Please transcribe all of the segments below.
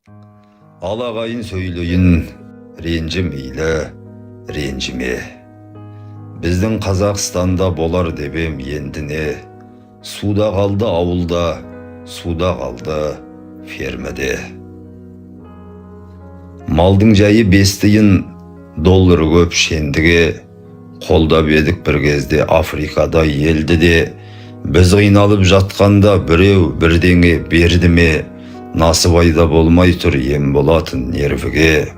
Алағайын сөйлейін, ренжімейлі, ренжіме. Біздің Қазақстанда болар дебем ендіне, суда қалды ауылда, суда қалды фермеде. Малдың жайы 5 тиын, доллар көп шендіге, қолдап едік бір кезде Африкада елді де, біз қиналып жатқанда біреу бірдеңе берді ме, Насыбайда болмай тұр ем болатын нервіге.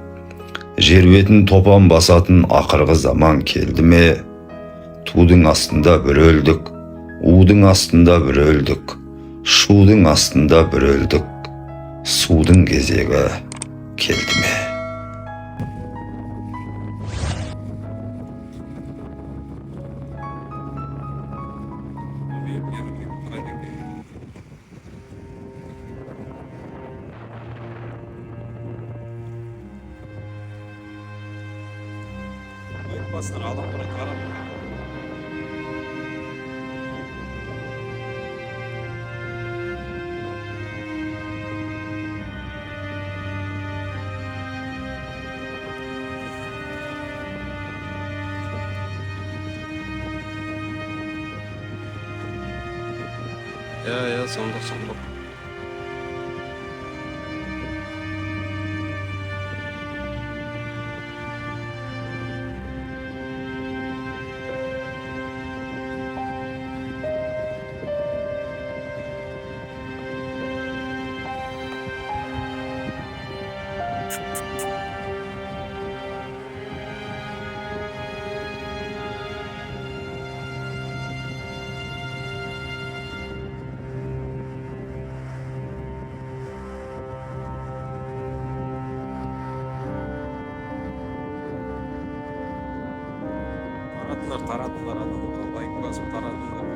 Жер бетін топан басатын ақырғы заман келді ме, тудың астында бір өлдік, удың астында бір өлдік, шудың астында бір өлдік, судың кезегі келді ме. Basın adam buraya karam. Ya sonduk. Таратtılar adamı. Bayık basıp taradılar.